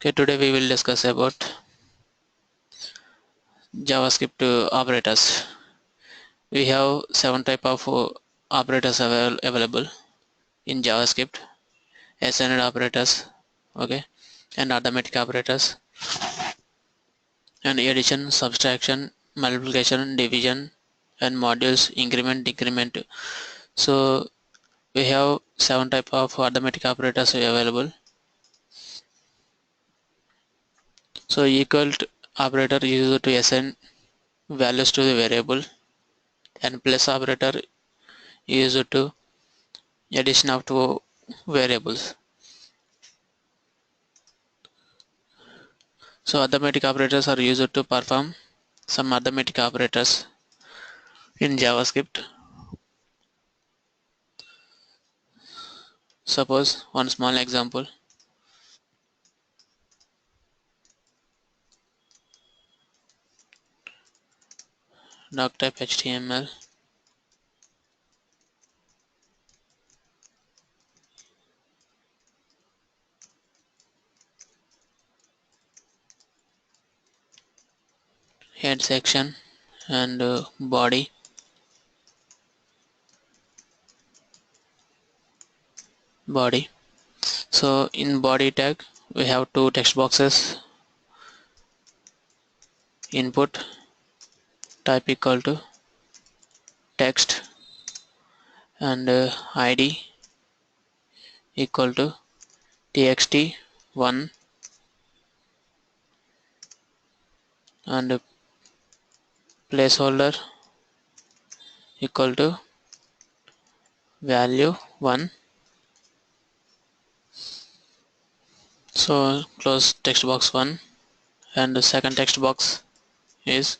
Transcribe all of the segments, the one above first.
Okay, today we will discuss about JavaScript operators. We have 7 type of operators available in JavaScript: assigned operators, okay, and arithmetic operators, and addition, subtraction, multiplication, division, and modules, increment, decrement. So we have 7 type of arithmetic operators available. So equal to operator is used to assign values to the variable, and plus operator is used to addition of two variables. So arithmetic operators are used to perform some arithmetic operators in JavaScript. Suppose one small example. Doc type HTML, head section, and body. So in body tag we have two text boxes: input type equal to text, and id equal to txt1, and placeholder equal to value 1. So close text box 1, and the second text box is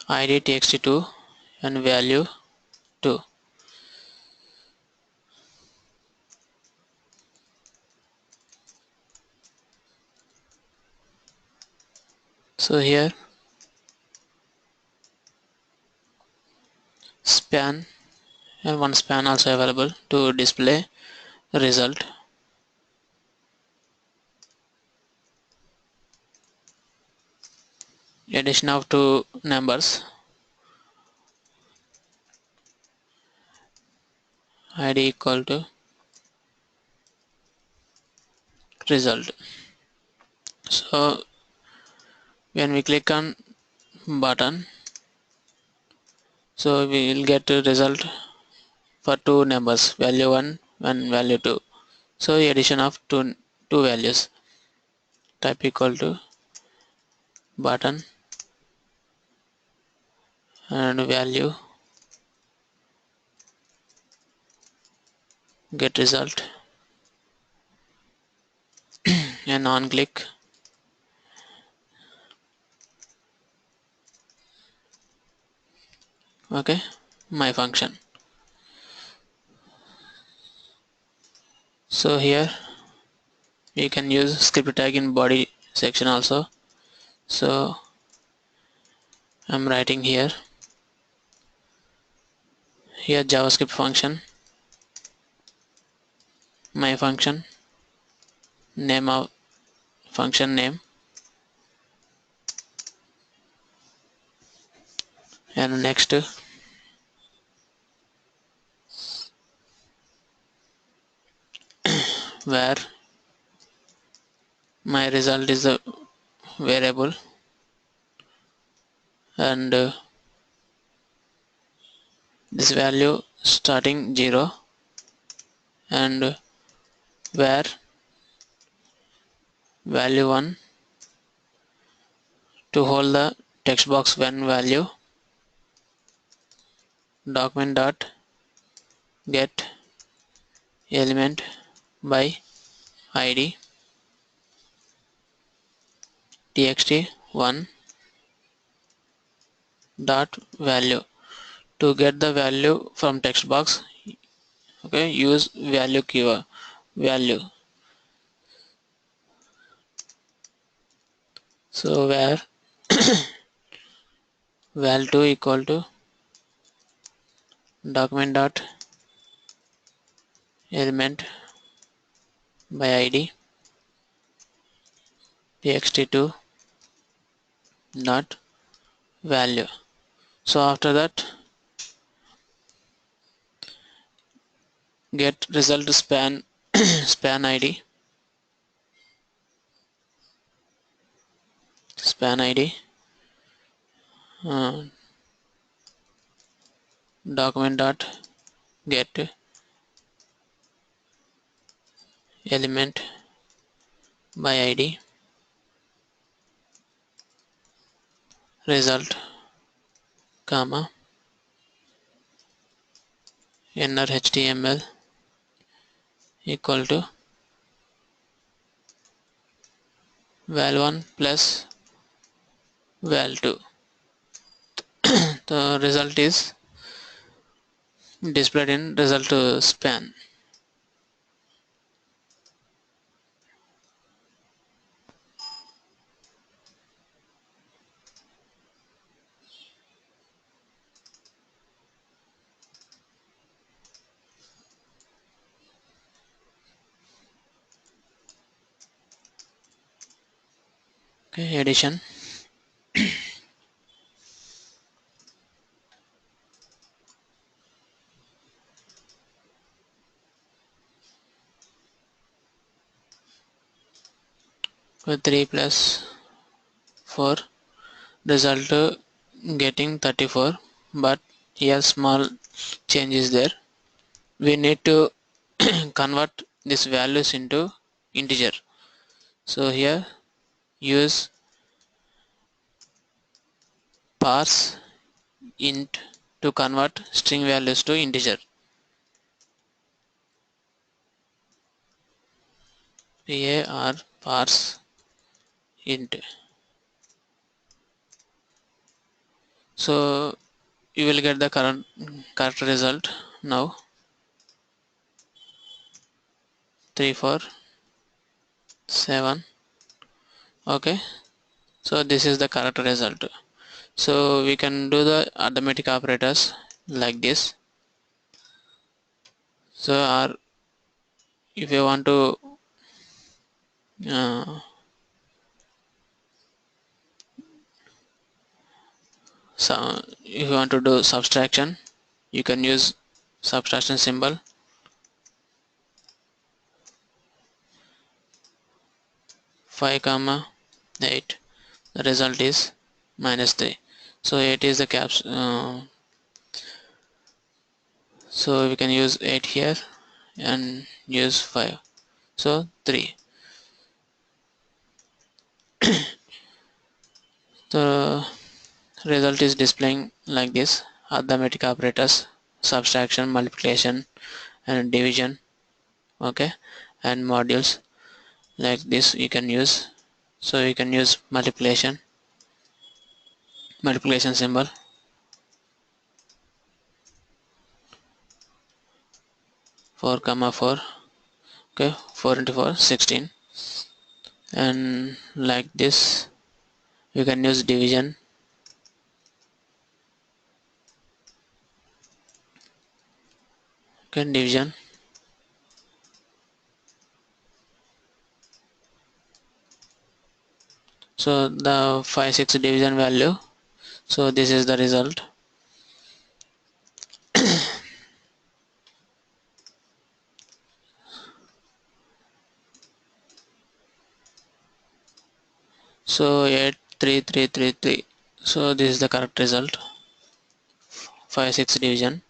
id txt2 and value 2. So here span, and one span also available to display result. Addition of two numbers, id equal to result. So when we click on button, so we will get a result for two numbers, value 1 and value 2. So addition of two values, type equal to button and value, get result, and on click, okay, my function. So here we can use script tag in body section also. So I'm writing here JavaScript function, my function, name of function name, and next where my result is a variable, and this value starting 0, and where value 1 to hold the text box when value, document dot get element by id txt1 dot value. To get the value from text box, okay, use value keyword value. So where val2 equal to document dot element by id txt to dot value. So after that, get result span span id uh, document dot get element by id result comma inner html equal to val1 plus val2. The result is displayed in result span. Okay, addition. With 3 plus 4 result getting 34, but here small change is there. We need to convert these values into integer. So here use parse int to convert string values to integer. parse int. So you will get the correct result now. 3 4 7. Okay, so this is the correct result. So we can do the arithmetic operators like this. So if you want to so if you want to do subtraction, you can use subtraction symbol. 5 comma 8, the result is -3. So 8 is the caps, so we can use 8 here and use 5, so 3. The result is displaying like this: arithmetic operators, subtraction, multiplication and division. Okay, and modules like this you can use. So you can use multiplication symbol. 4 comma 4. Okay, 4 into 4 16, and like this you can use division. Okay, division. So the 5 6 division value, so this is the result. So 8 3 3 3 3, so this is the correct result. 5 6 division.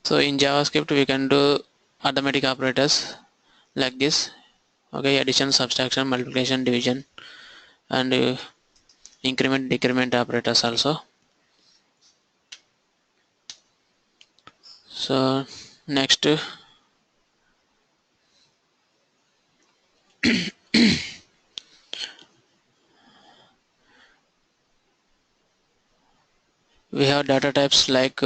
So in JavaScript we can do arithmetic operators like this. Okay, addition, subtraction, multiplication, division, and increment decrement operators also. So next we have data types like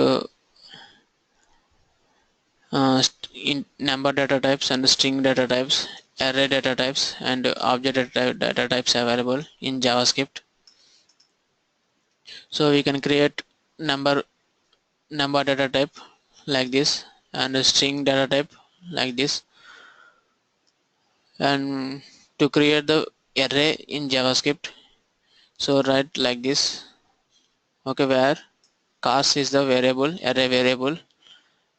in number data types and string data types, array data types, and object data types available in JavaScript. So we can create number data type like this and a string data type like this. And to create the array in JavaScript, so write like this, okay, where cast is the variable, array variable,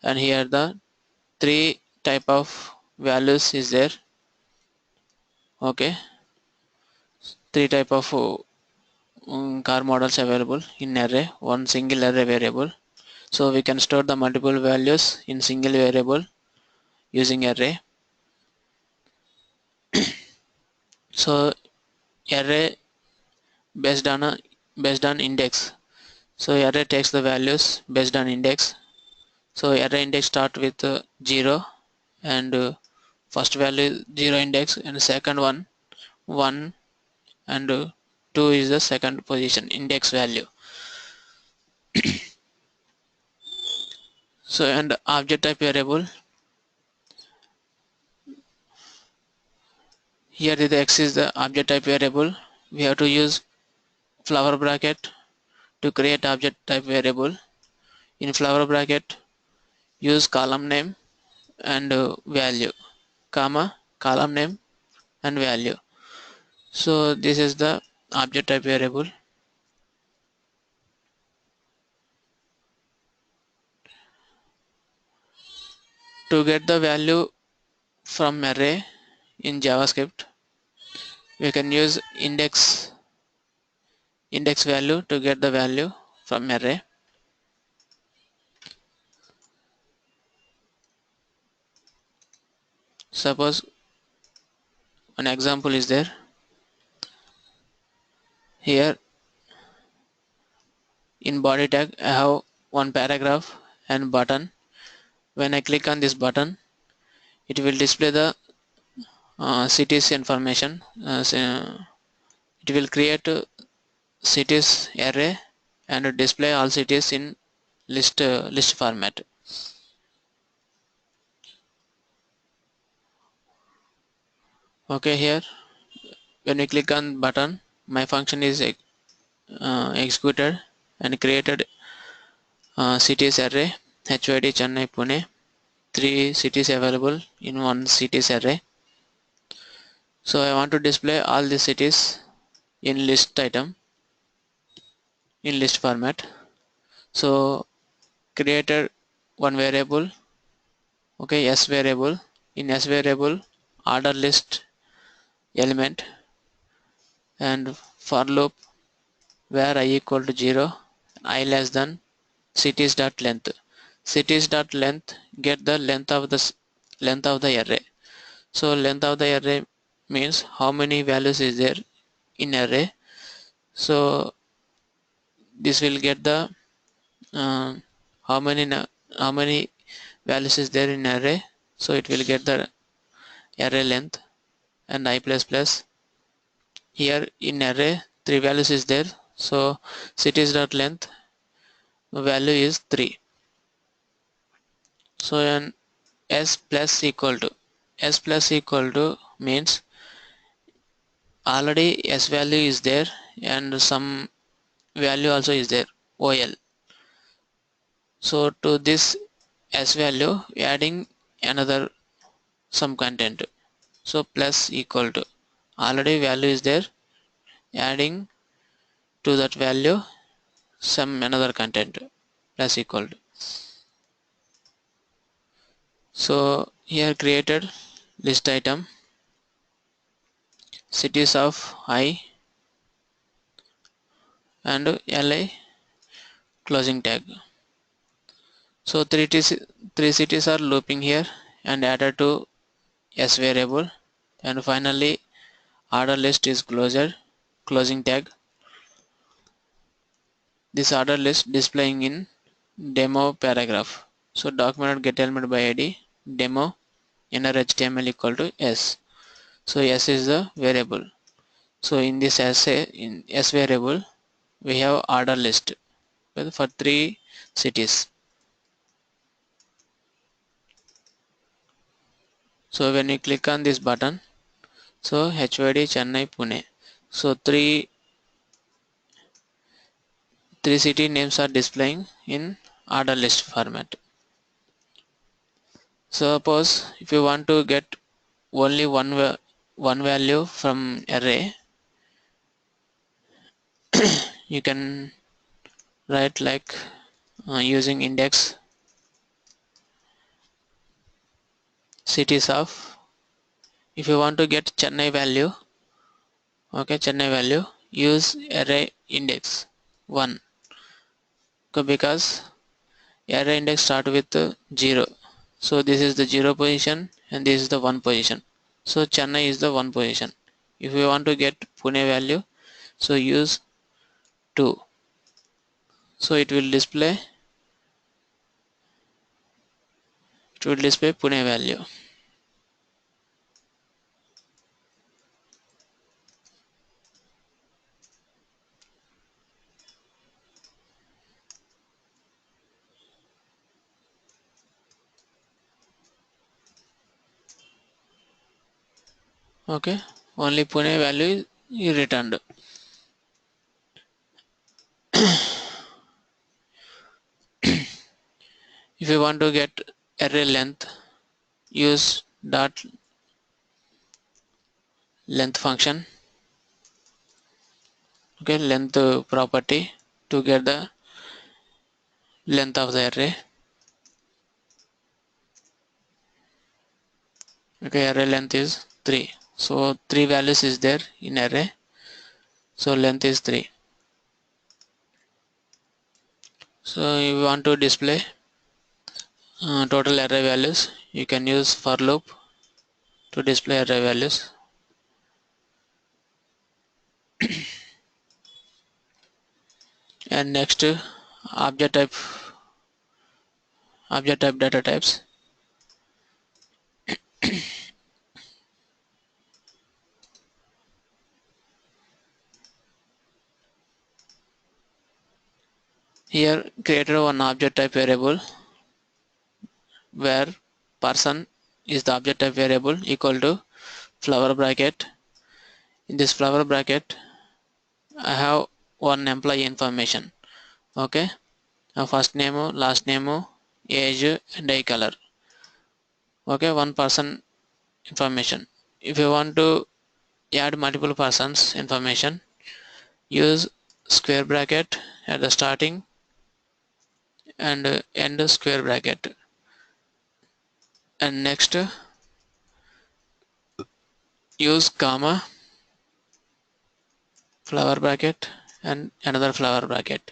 and here the three type of values is there, okay, three type of car models available in array, one single array variable. So we can store the multiple values in single variable using array. So array based on index. So array takes the values based on index. So array index start with 0, and first value 0 index, and second one 1, and 2 is the second position index value. So and object type variable, here the x is the object type variable. We have to use flower bracket to create object type variable. In flower bracket use column name and value, comma, column name and value. So this is the object type variable. To get the value from array in JavaScript, we can use index value to get the value from array. Suppose an example is there. Here in body tag I have one paragraph and button. When I click on this button, it will display the cities information. It will create cities array and display all cities in list format. Okay, here when we click on button, my function is executed and created cities array HYD Chennai Pune, 3 cities available in one cities array. So I want to display all the cities in list item in list format. So created one variable, okay, s variable. In s variable order list element and for loop where I equal to 0, I less than cities dot length. Cities dot length get the length of the array. So length of the array means how many values is there in array. So this will get the uh, how many how many values is there in array. So it will get the array length and I plus plus. Here in array 3 values is there. So cities dot length value is 3. So an s plus equal to means already s value is there and some value also is there, ol. So to this s value adding another some content. So plus equal to already value is there, adding to that value some another content, plus equal to. So here created list item cities of I and li closing tag. So three cities are looping here and added to s variable, and finally order list is closing tag. This order list displaying in demo paragraph. So document get element by id demo inner html equal to s. So s is the variable. So in this in s variable we have order list for 3 cities. So when you click on this button, so HYD Chennai Pune, so three city names are displaying in order list format. Suppose if you want to get only one one value from array, you can write like using index cities of. If you want to get Chennai value, okay, Chennai value, use array index 1. Okay, because array index start with 0. So this is the 0 position and this is the 1 position. So Chennai is the 1 position. If you want to get Pune value, so use 2. So it will display Pune value. Okay, only Pune value is returned. If you want to get array length, use dot length function. Okay, length property to get the length of the array. Okay, array length is 3. So 3 values is there in array. So length is 3. So you want to display total array values, you can use for loop to display array values. And next, object type data types. Here created one object type variable where person is the object type variable equal to flower bracket. In this flower bracket I have one employee information. Okay, first name, last name, age and eye color. Okay, one person information. If you want to add multiple persons information, use square bracket at the starting and end square bracket. And next, use comma, flower bracket and another flower bracket.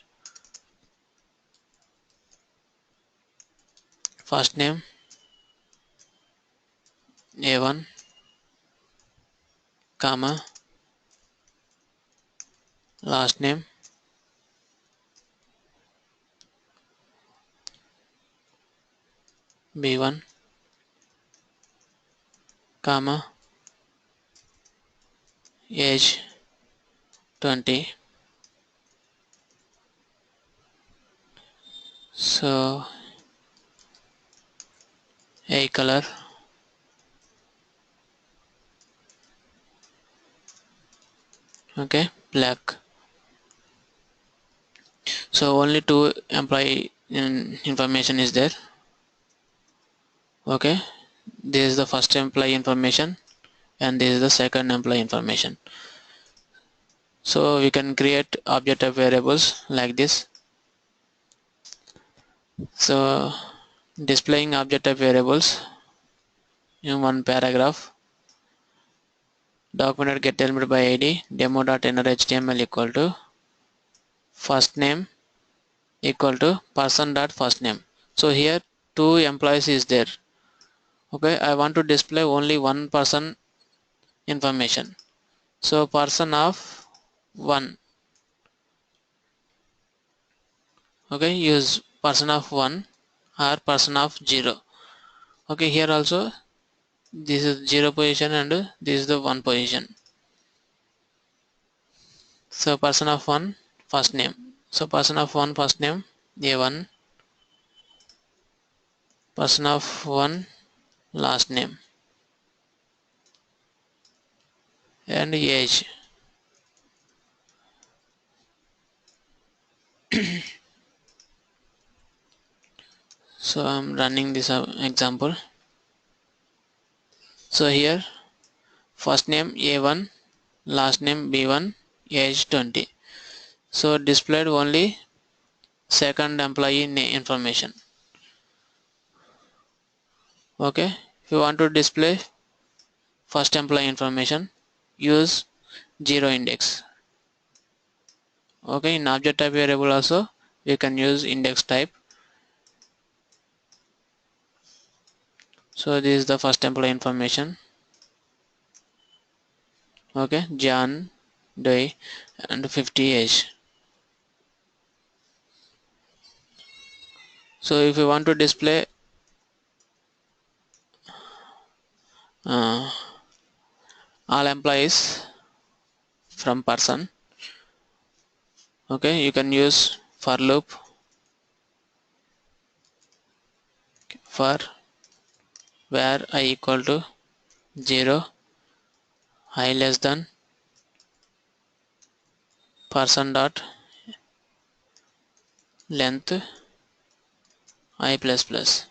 First name A1, comma, last name B1, comma, age 20. So eye color, okay, black. So only two employee information is there. Okay, this is the first employee information and this is the second employee information. So we can create object type variables like this. So displaying object type variables in one paragraph. Document get element by id demo.inner.html equal to first name equal to person dot first name. So here two employees is there. Okay, I want to display only one person information. So person of 1. Okay, use person of 1 or person of 0. Okay, here also this is 0 position and this is the 1 position. So person of 1 first name. So person of 1 first name A1, person of 1 last name and age. So I'm running this example. So here first name A1, last name B1, age 20. So displayed only second employee information. Okay, if you want to display first employee information, use 0 index. Okay, in object type variable also we can use index type. So this is the first employee information. Okay, John, day, and 50 age. So if you want to display uh, all employees from person, okay, you can use for loop for where I equal to 0, I less than person dot length I plus plus.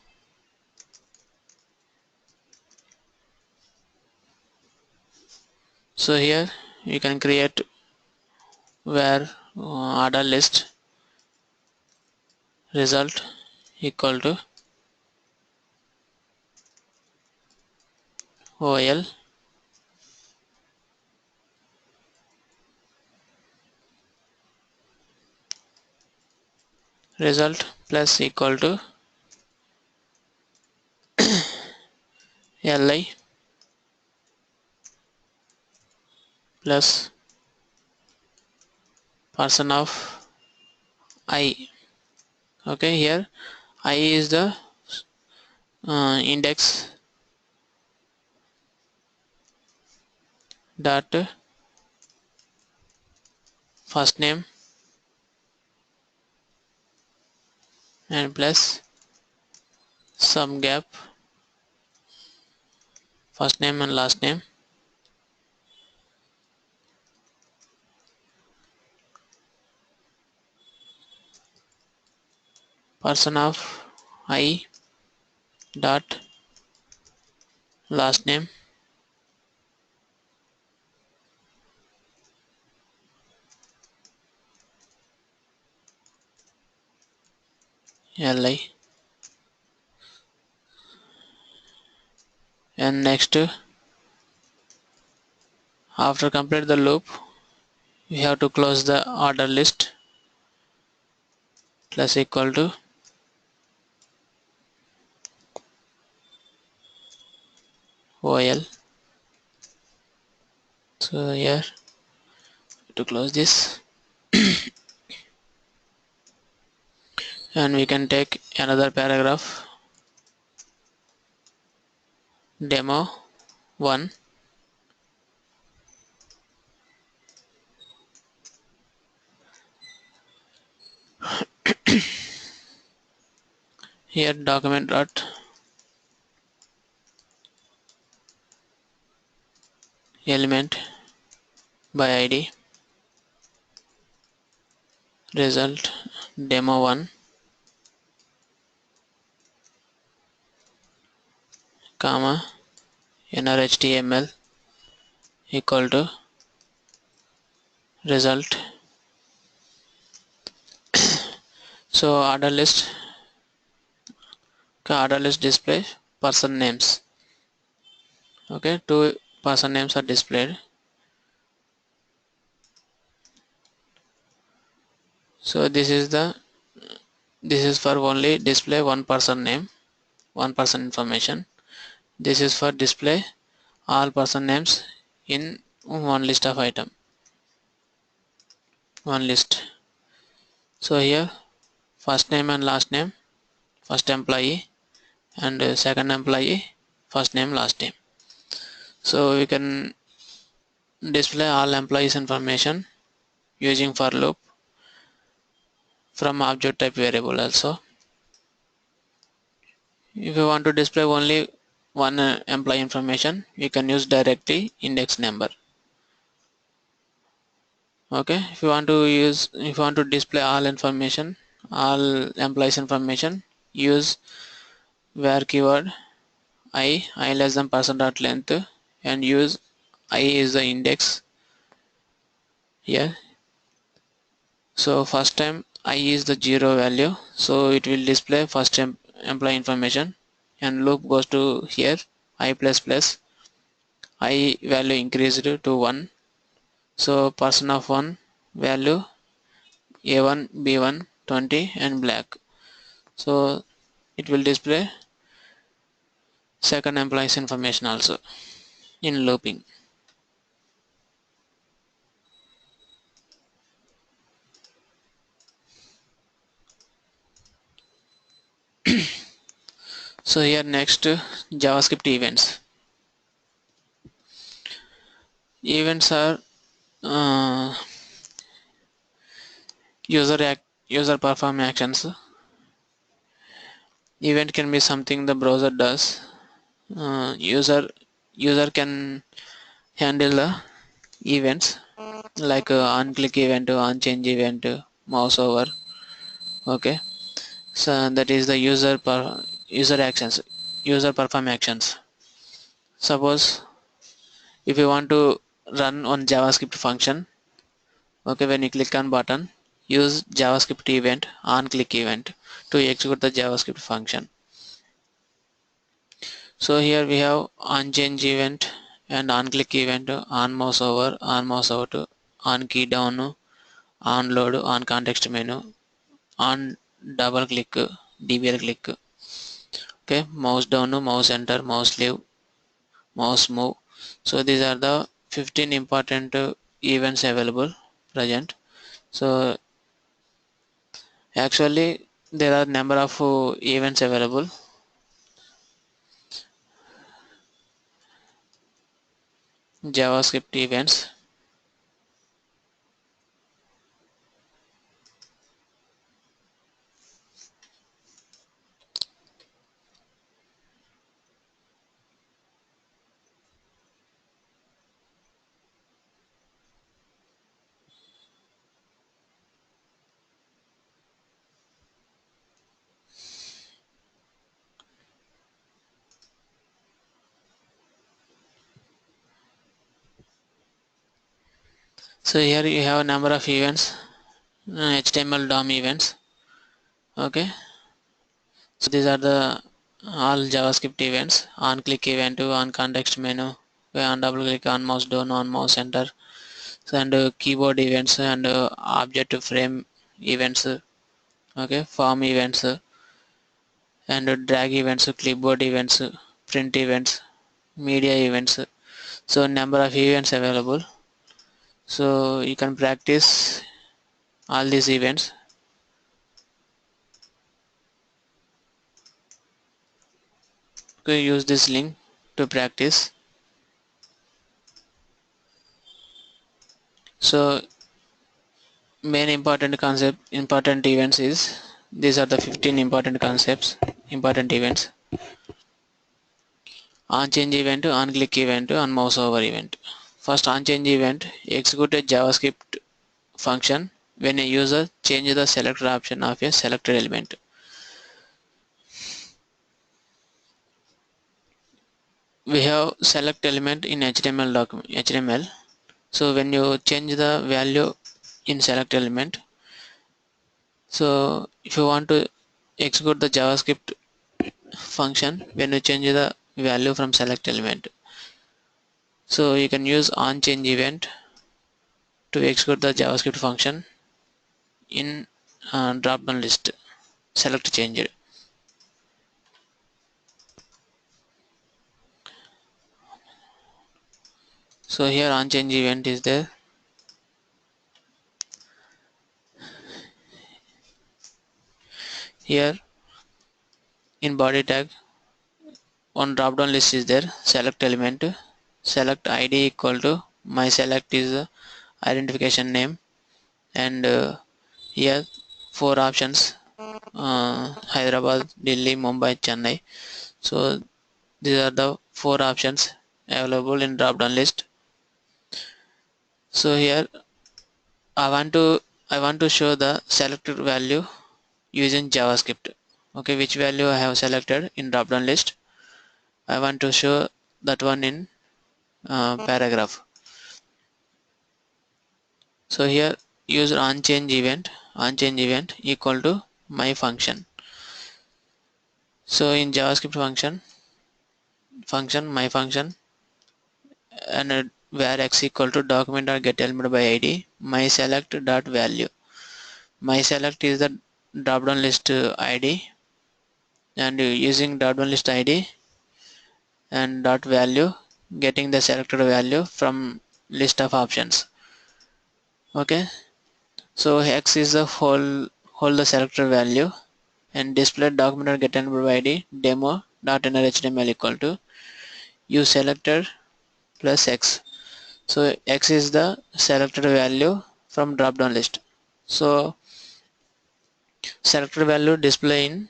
So here you can create where order list result equal to OL result plus equal to LI plus person of I. Okay, here I is the index dot first name and plus sum gap first name and last name person of I dot last name LI. And next, after complete the loop, we have to close the order list plus equal to OL. So here to close this, and we can take another paragraph demo 1. Here document dot element by ID result demo 1 comma inner HTML equal to result. So order list display person names. Okay, two person names are displayed. So this is for only display one person name, one person information. This is for display all person names in one list of item, one list. So here first name and last name, first employee, and second employee, first name, last name. So we can display all employees information using for loop from object type variable also. If you want to display only one employee information, you can use directly index number. Okay, if you want to display all information, all employees information, use where keyword I less than person dot length and use I is the index here. So first time I is the 0 value, so it will display first employee information, and loop goes to here I plus plus I value increased to 1, so person of 1 value A1 B1 20 and black, so it will display second employee's information also in looping. So here next JavaScript events. Events are uh, user perform actions. Event can be something the browser does. User can handle the events like on click event, on change event, mouse over. Okay, so that is the user actions, user perform actions. Suppose if you want to run on JavaScript function, okay, when you click on button, use JavaScript event on click event to execute the JavaScript function. So here we have on change event and on click event, on mouse over, on mouse out, on key down, on load, on context menu, on double click, DBL click. Okay, mouse down, mouse enter, mouse leave, mouse move. So these are the 15 important events available present. So actually there are number of events available. JavaScript events. So here you have a number of events, HTML DOM events. Okay, so these are the all JavaScript events. On click event, on context menu, on double click, on mouse down, on mouse enter. So, and keyboard events and object frame events. Okay, form events and drag events, clipboard events, print events, media events. So number of events available. So you can practice all these events. Okay, use this link to practice. So main important events is, these are the 15 important concepts, important events. On change event, on click event, on mouse over event. First, on change event, execute a JavaScript function when a user changes the selector option of a selected element. We have select element in HTML document, HTML. So when you change the value in select element, so if you want to execute the JavaScript function when you change the value from select element, so you can use on change event to execute the JavaScript function in drop down list select change. So here on change event is there. Here in body tag, one drop down list is there, select element, select id equal to my select is identification name, and here four options, Hyderabad, Delhi, Mumbai, Chennai. So these are the four options available in drop down list. So here I want to show the selected value using JavaScript. Okay, which value I have selected in drop down list, I want to show that one in paragraph. So here use on change event equal to my function. So in JavaScript function my function, and where x equal to document or get element by id my select dot value. My select is the drop down list id, and using drop down list id and dot value getting the selected value from list of options. Okay, so x is the whole the selected value, and display document or get element by id demo dot inner html equal to you selected plus x. So x is the selected value from drop down list. So selected value display in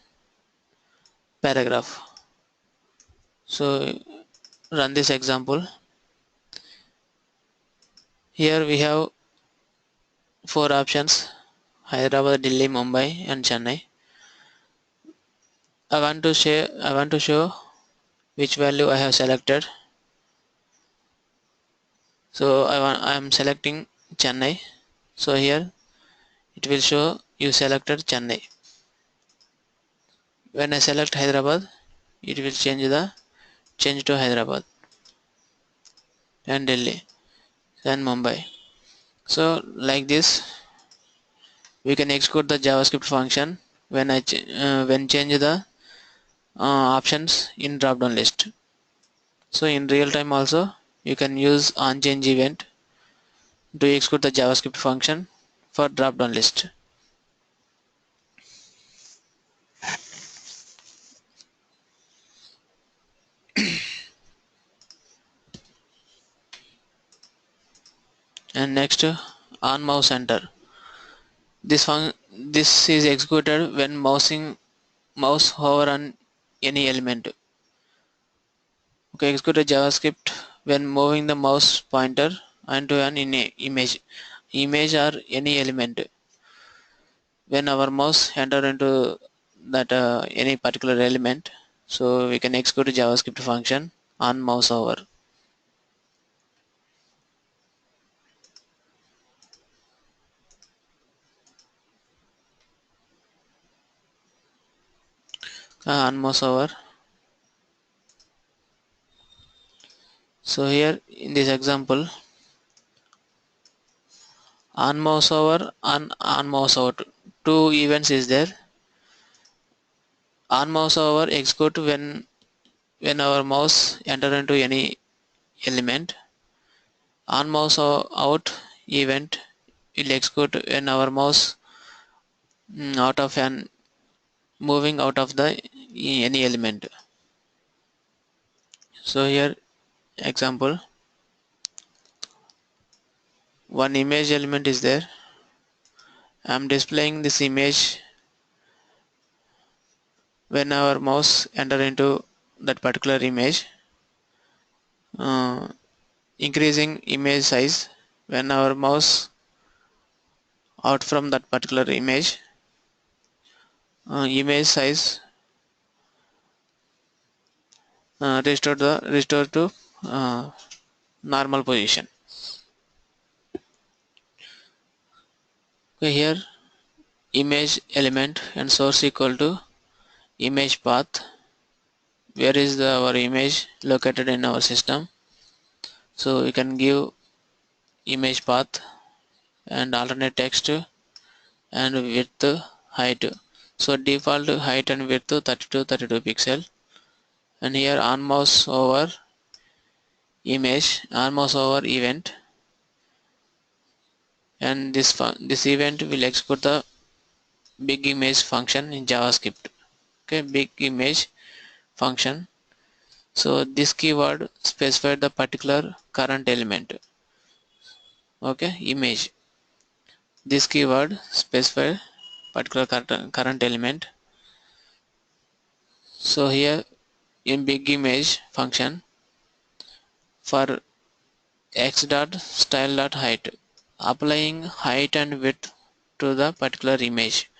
paragraph. So run this example. Here we have four options: Hyderabad, Delhi, Mumbai and Chennai. I want to show which value I have selected. So I am selecting Chennai. So here it will show you selected Chennai. When I select Hyderabad, it will change to Hyderabad and Delhi and Mumbai. So like this we can execute the JavaScript function when change the options in drop down list. So in real time also you can use on change event to execute the JavaScript function for drop down list. And next, on mouse enter. This is executed when mouse hover on any element. Okay, execute a JavaScript when moving the mouse pointer onto an image or any element. When our mouse enter into that any particular element, so we can execute a JavaScript function on mouse hover. On mouse hover. So here in this example, on mouse over on mouse out, two events is there. On mouse over execute when our mouse enter into any element. On mouse out event will execute when our mouse out of an moving out of the any element. So here example, one image element is there. I am displaying this image when our mouse enter into that particular image, uh, increasing image size when our mouse out from that particular image size restore to uh, normal position. Okay, here image element and source equal to image path. Where is our image located in our system? So we can give image path and alternate text and width, height. So default height and width 32 pixel. And here on mouse over event, and this event will execute the big image function in JavaScript. Okay, big image function. So this keyword specified the particular current element. Okay, image. This keyword specified particular current element. So here in big image function for x dot style dot height, applying height and width to the particular image.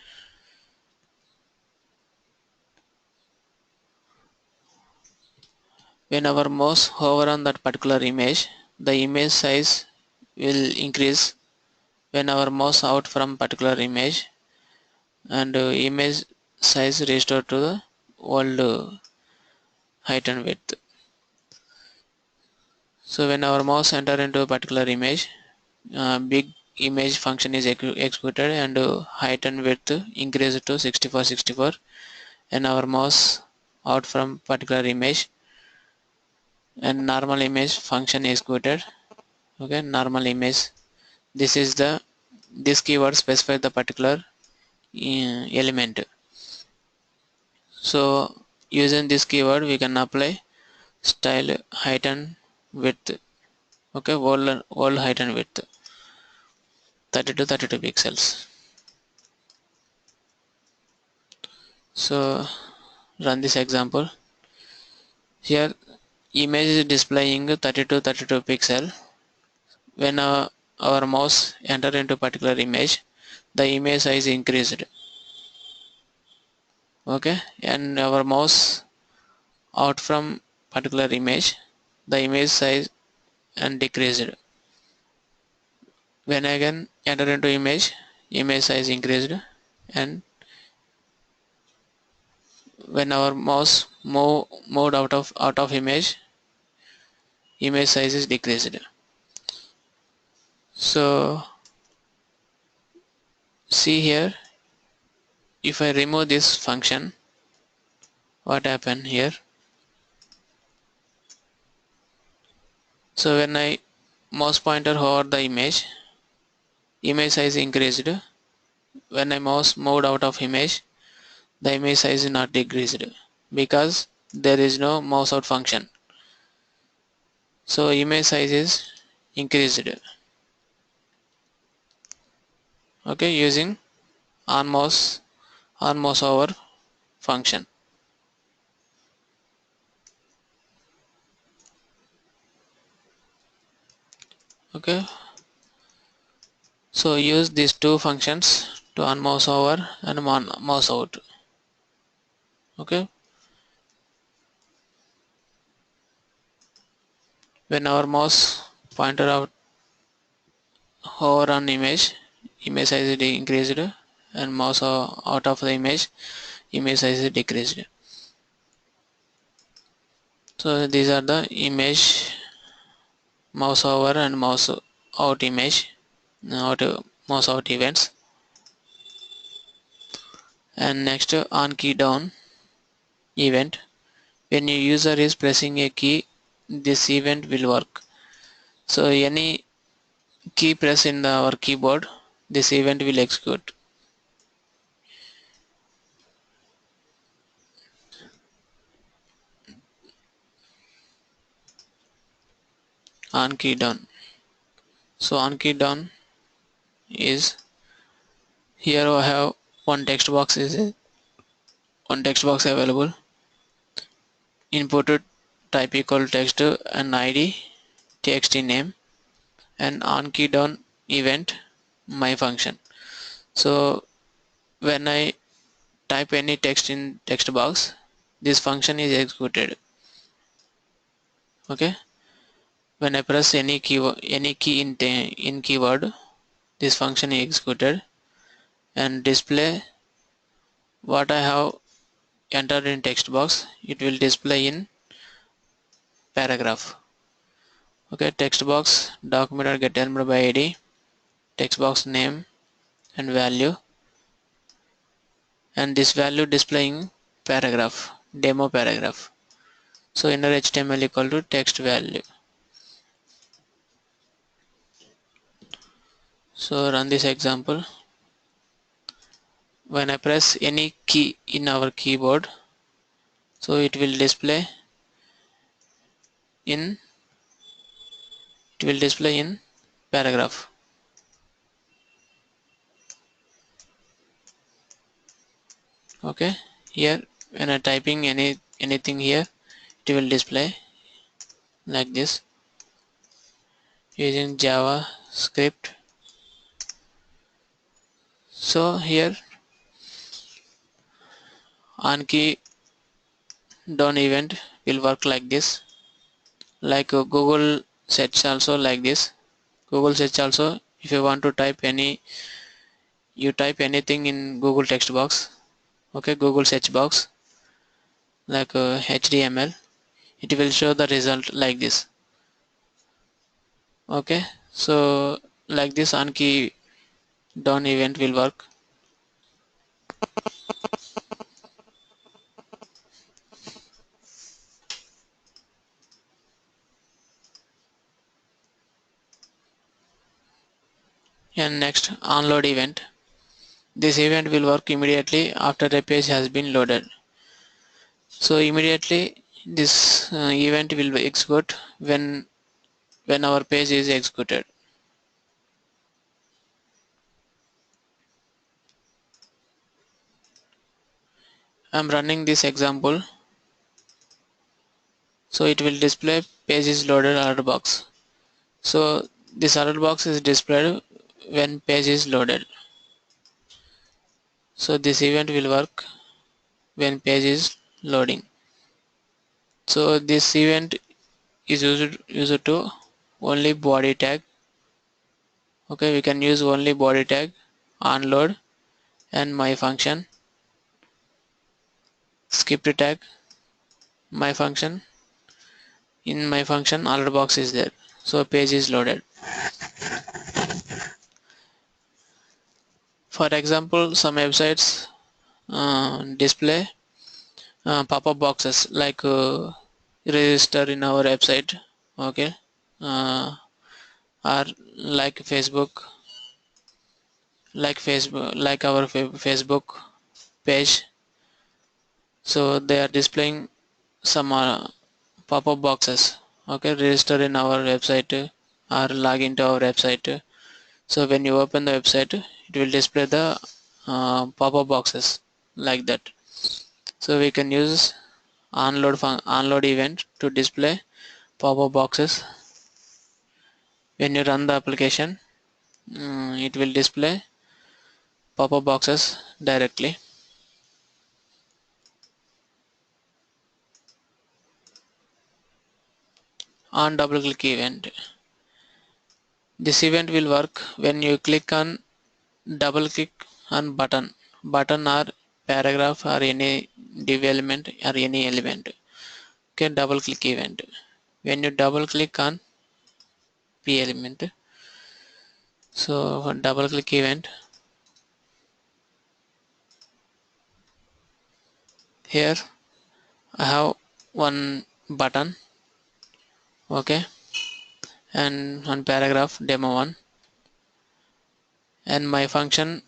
When our mouse hover on that particular image, the image size will increase when our mouse out from particular image, and image size restore to the old height and width. So when our mouse enter into a particular image, big image function is executed, and height and width increase to 64 and our mouse out from particular image, and normal image function is executed. Okay, normal image, this is the this keyword specify the particular element. So using this keyword we can apply style height and width. Okay, wall height and width 32 pixels. So run this example. Here image is displaying 32 pixel. When our mouse enter into particular image, the image size increased. Okay, and our mouse out from particular image, the image size and decreased. When again enter into image size increased, and when our mouse moved out of image size is decreased. So see here, if I remove this function, what happened here? So when I mouse pointer over the image size increased. When I mouse moved out of image, the image size is not decreased because there is no mouse out function. So image size is increased. Okay, using on mouse over function. Okay, so use these two functions to on mouse over and on mouse out. Okay, when our mouse pointer out hover on image size is increased, and mouse out of the image size is decreased. So these are the image mouse over and mouse out out mouse out events. And next, on key down event. When your user is pressing a key, this event will work. So any key press in our keyboard, this event will execute. On key down. So on key down is, here I have one text box available. Input type equal text and ID, text in name, and on key down event my function. So when I type any text in text box, this function is executed. Okay, when I press any key in keyword, this function is executed and display what I have entered in text box. It will display in paragraph. Okay, text box document get termed by ID, text box name and value, and this value displaying paragraph, demo paragraph. So inner HTML equal to text value. So run this example. When I press any key in our keyboard, so in it will display in paragraph. Okay, here when I typing anything here, it will display like this using JavaScript. So here on key down event will work like this. like Google search also like this. Google search also, if you want to type any, you type anything in Google text box, okay, Google search box, like HTML, it will show the result like this. Okay, so like this on key down event will work. And next, onload event. This event will work immediately after a page has been loaded. So immediately this event will execute when our page is executed. I'm running this example, so it will display page is loaded alert box. So this alert box is displayed when page is loaded. So this event will work when page is loading. So this event is used to only body tag. Okay, we can use only body tag, onload, and my function, script tag, my function. In my function, alert box is there, so page is loaded. For example, some websites display pop-up boxes like register in our website, okay, or like like our Facebook page. So they are displaying some pop-up boxes, okay, register in our website or log into our website. So when you open the website, it will display the pop-up boxes like that. So we can use onload event to display pop-up boxes. When you run the application, it will display pop-up boxes directly. On double click event, this event will work when you click on double click on button or paragraph or any div element or any element. Okay, double click event, when you double click on p element. So for double click event, here I have one button, okay, and one paragraph demo 1, and my function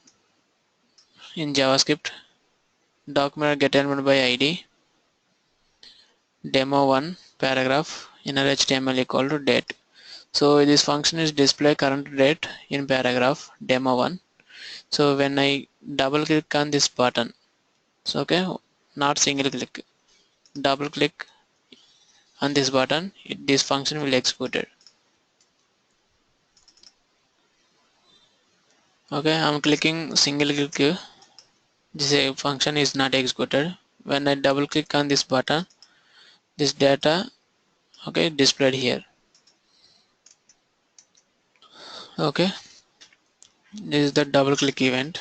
in JavaScript, document get element by id, demo 1 paragraph inner HTML equal to date. So this function is display current date in paragraph demo 1. So when I double click on this button, so okay, not single click, double click on this button, this function will execute it. Okay, I'm clicking single click, this function is not executed. When I double click on this button, this data, okay, displayed here. Okay, this is the double click event.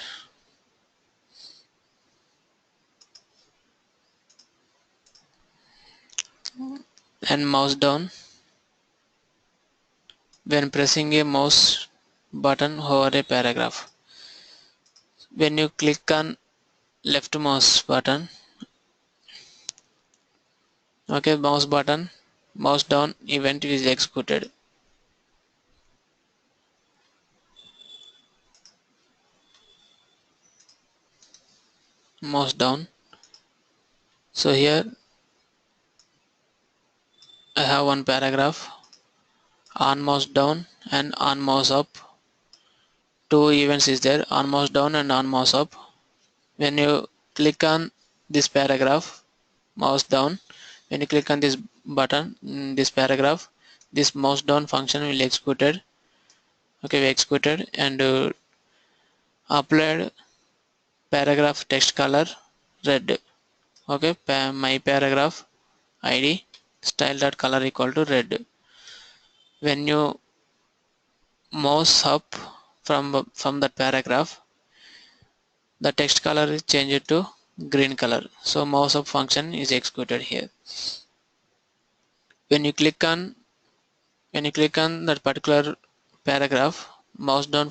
And mouse down, when pressing a mouse button over a paragraph. When you click on left mouse button, okay, mouse button, mouse down event is executed. Mouse down. So here I have one paragraph, on mouse down and on mouse up. Two events is there, on mouse down and on mouse up. When you click on this paragraph, mouse down, when you click on this button, this paragraph, this mouse down function will executed. Okay, we executed and applied paragraph text color red. Okay, my paragraph id, style dot color equal to red. When you mouse up from that paragraph, the text color is changed to green color. So mouse up function is executed here. When you click on that particular paragraph, mouse down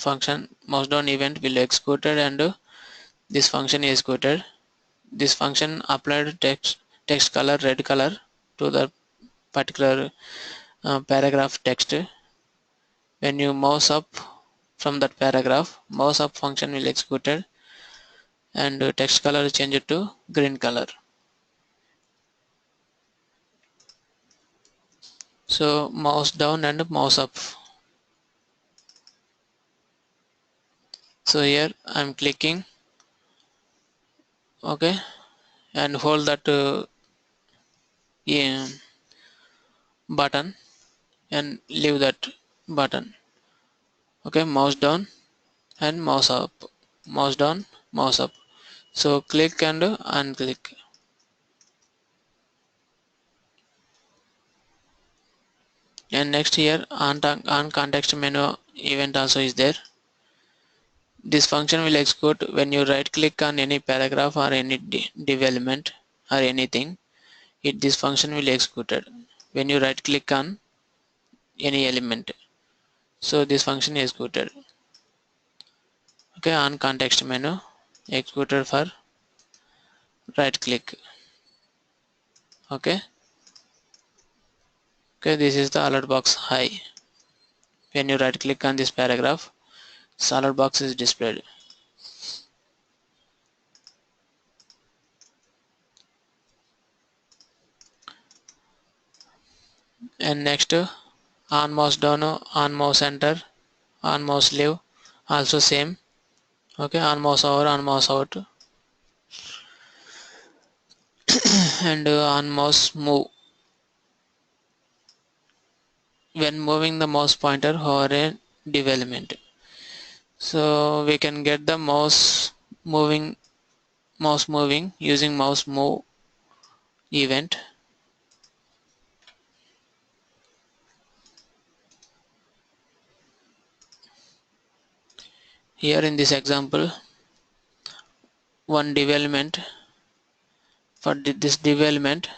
event will executed and this function is executed. This function applied text color red color to the particular paragraph text. When you mouse up from that paragraph, mouse up function will executed and text color is changed to green color. So mouse down and mouse up. So here I'm clicking, okay, and hold that yeah, button and leave that button. Okay, mouse down and mouse up, mouse down, mouse up. So click and unclick. And next here on context menu event also is there. This function will execute when you right click on any paragraph or any development or anything. This function will executed when you right click on any element. So this function is executed. Okay, on context menu executed for right click. Okay, this is the alert box high. When you right click on this paragraph, this alert box is displayed. And next on mouse down, on mouse enter, on mouse leave, also same. Okay, on mouse over, on mouse out, and on mouse move. When moving the mouse pointer over a development, so we can get the moving mouse moving using mouse move event. Here in this example, one development for this development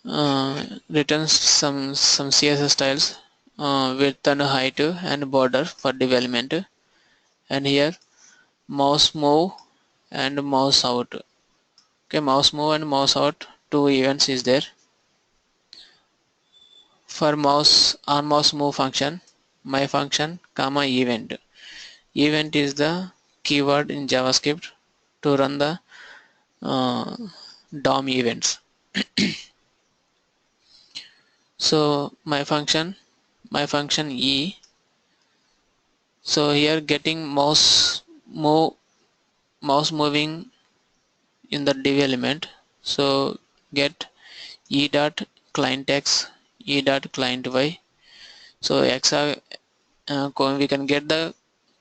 returns some CSS styles, width and height and border for development, and here mouse move and mouse out. Okay, mouse move and mouse out, two events is there. For mouse on mouse move function, my function comma event. Event is the keyword in JavaScript to run the uh, DOM events. So my function E. So here getting mouse moving in the development. So get E dot client X, E dot client Y. So we can get the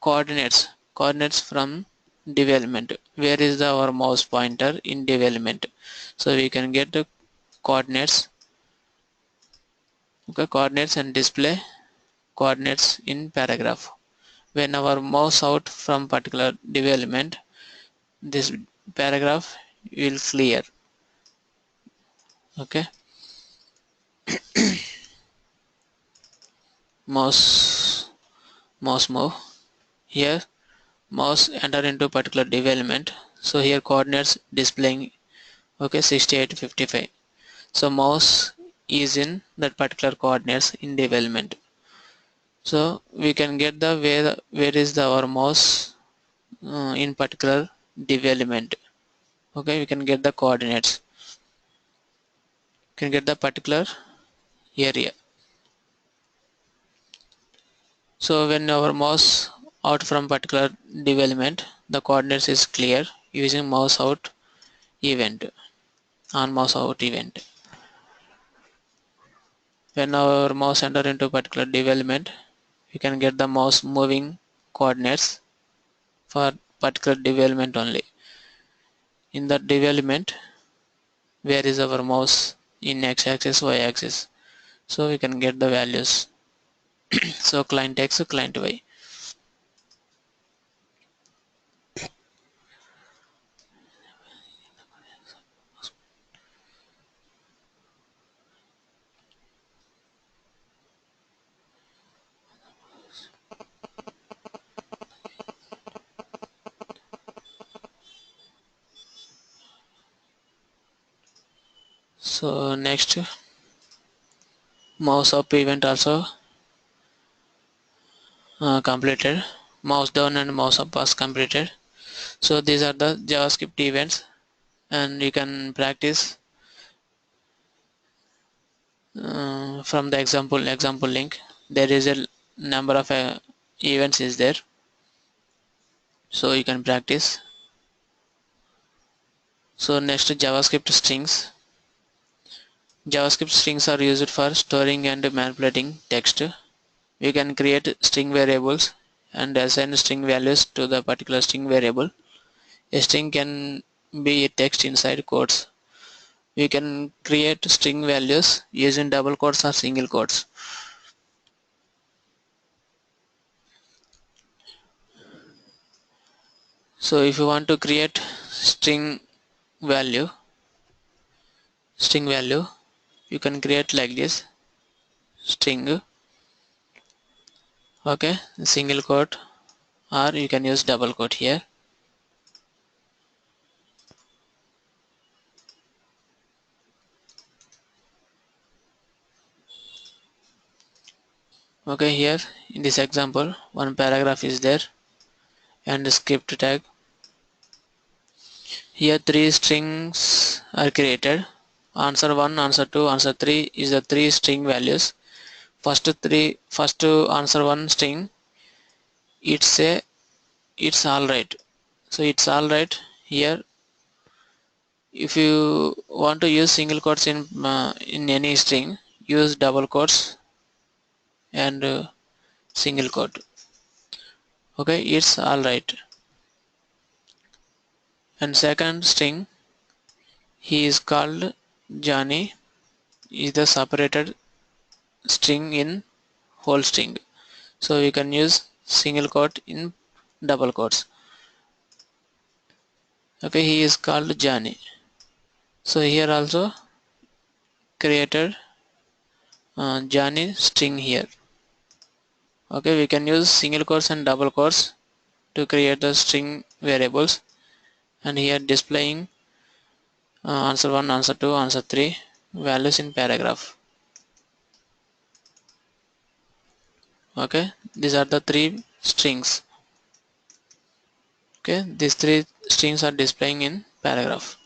coordinates from development. Where is our mouse pointer in development? So we can get the coordinates. Okay, coordinates and display coordinates in paragraph. When our mouse out from particular development, this paragraph will clear. Okay, mouse move. Here mouse enter into particular development. So here coordinates displaying, okay, 68 55. So mouse is in that particular coordinates in development. So we can get the where is our mouse in particular development. Okay, we can get the coordinates, can get the particular area. So when our mouse out from particular development, the coordinates is clear using mouse out event, on mouse out event. When our mouse enter into particular development, we can get the mouse moving coordinates for particular development only. In that development, where is our mouse? in x-axis, y-axis, so we can get the values. So client x, client y. So next, mouse up event also completed. Mouse down and mouse up was completed. So these are the JavaScript events, and you can practice from the example link. There is a number of events is there, so you can practice. So next, JavaScript strings. JavaScript strings are used for storing and manipulating text. We can create string variables and assign string values to the particular string variable. A string can be a text inside quotes. We can create string values using double quotes or single quotes. So if you want to create value, string value, you can create like this: string, okay, single quote, or you can use double quote here. Okay, here in this example, one paragraph is there and the script tag. Here three strings are created. Answer 1, answer 2, answer 3 is the three string values. First answer 1 string, it's alright. So it's alright. Here if you want to use single quotes in any string, use double quotes and single quote. Okay, it's alright. And second string, he is called Johnny, is the separated string in whole string. So you can use single quote in double quotes. Okay, he is called Johnny. So here also created Johnny string here. Okay, we can use single quotes and double quotes to create the string variables, and here displaying answer 1, answer 2, answer 3 values in paragraph. Okay, these are the three strings. Okay, these three strings are displaying in paragraph.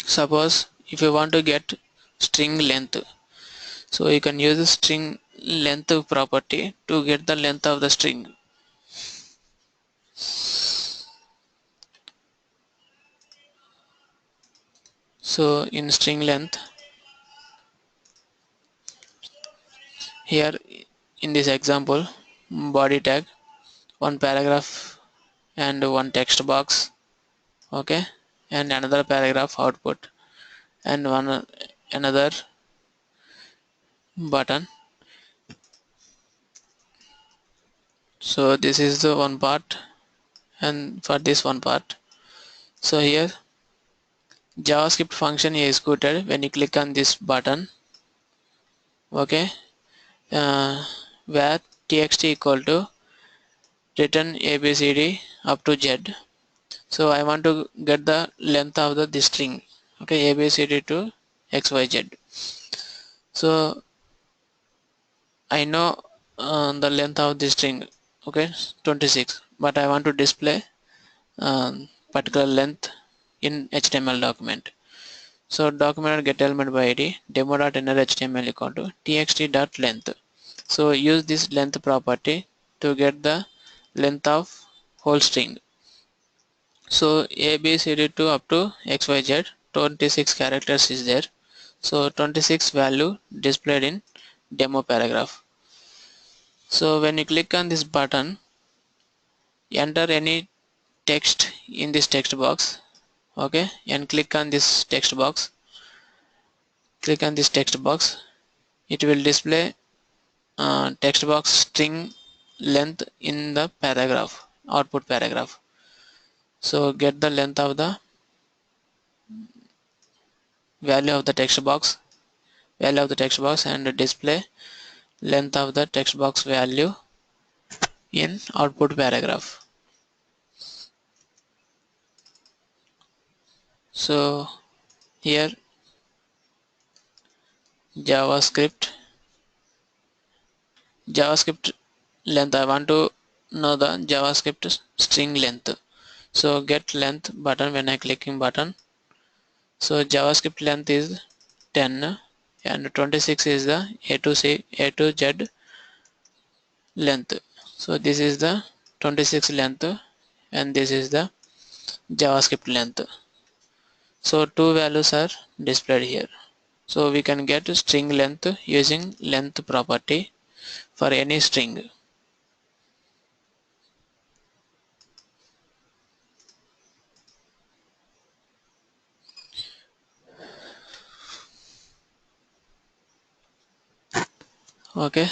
Suppose if you want to get string length, so you can use the string length property to get the length of the string. So in string length, here in this example, body tag, one paragraph and one text box, okay, and another paragraph output, and one another button. So this is the one part, and for this one part, so here JavaScript function is executed when you click on this button, okay, where txt equal to return abcd up to z. So I want to get the length of the this string, okay, abcd to xyz. So I know the length of this string, okay, 26, but I want to display particular length in HTML document. So document get element by id demo.inner.html equal to txt.length. So use this length property to get the length of whole string. So abcd to up to xyz, 26 characters is there. So 26 value displayed in demo paragraph. So when you click on this button, enter any text in this text box, Okay, and click on this text box. Click on this text box. It will display text box string length in the paragraph, output paragraph. So get the length of the value of the text box, and display length of the text box value in output paragraph. So here JavaScript length, I want to know the JavaScript string length. So get length button. When I clicking button, so JavaScript length is 10 and 26 is the A to Z length. So this is the 26 length and this is the JavaScript length. So two values are displayed here. So we can get string length using length property for any string. Okay.